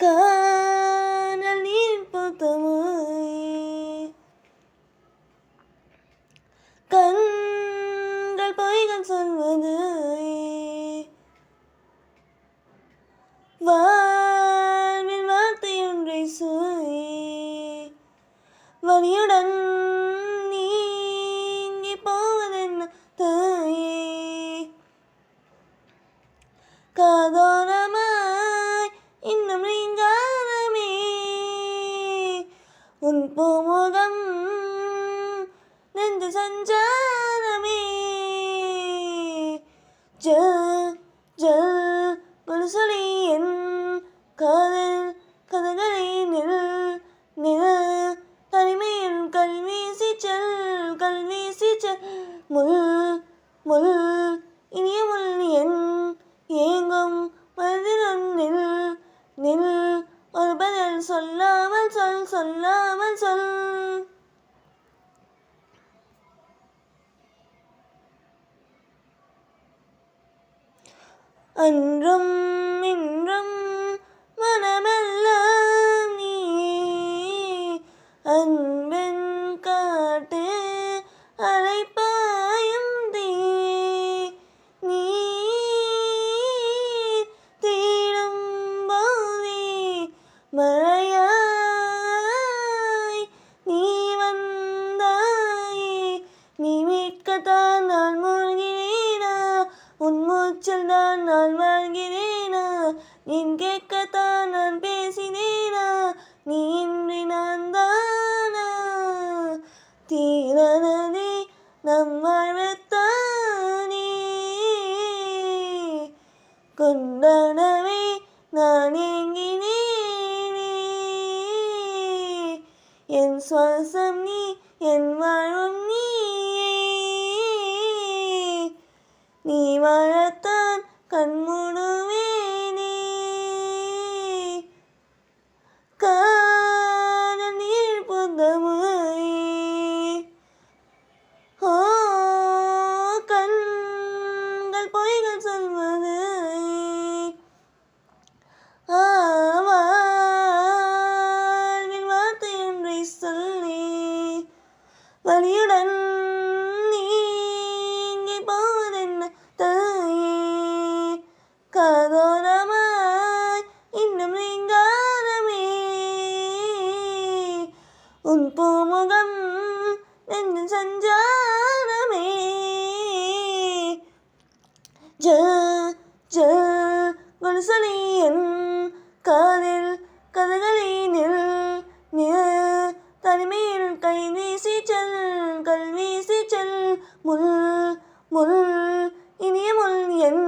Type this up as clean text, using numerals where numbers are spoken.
காணல் நீரின் புத்தமாய் கண்கள் பொய்கள் சொல்வது வாழ்வில் வார்த்தையொன்றை சொய் வலியுடன் நீங்கி போவதென்ன தாயே காதோரமாய் இன்னும் நீங்காதமே உன் பூமுகம் நெஞ்சு சஞ்சாரமே ஜல் ஜல் கொலுசொலி என் காதல் கதகளை நில் நில் தனிமையின் கல்வீசி செல் முள் முள் இனிய முள் என் ஏங்கும் மனதில் நில் நில் ஒரு பதில் சொல்லாமல் சொல் அன்றும் இன்றும் மனமெல்லாம் நீ அன்பின் காட்டு அலைப்பாயும் தீ நீ தேடும் போதே மழையாய் நீ வந்தாயே நீ மீட்கத்தான் நான் மூழ்கினேனா உன் மூச்சில் தான் நான் வாழ்கிறேனா நீன் கேட்கத்தான் நான் பேசினேனா நீ இன்றி நான் தானா தீரானதே நம் வாழ்வத்தானே கொண்டாடவே நான் ஏங்கினேனே என் சுவாசம் நீ என் வாழ்வும் நீ வாழத்தான் கண்மூடுவேனே காதல் நீர் புத்தமாய் ஓ கண்கள் பொய்கள் சொல்வது வாழ்வில் வார்த்தையொன்றை சொல்லி வலியுடன் நீங்கி போவதென்ன தாயே காதோரமாய் இன்னும் நீங்காதமே உன் பூமுகம் நெஞ்சின் சஞ்சாரமே ஜல் ஜல் கொலுசொலி என் காதில் கதகளை நில் நில் தனிமையில் கல்வீசி செல் முள் முள் இனிய முள் என்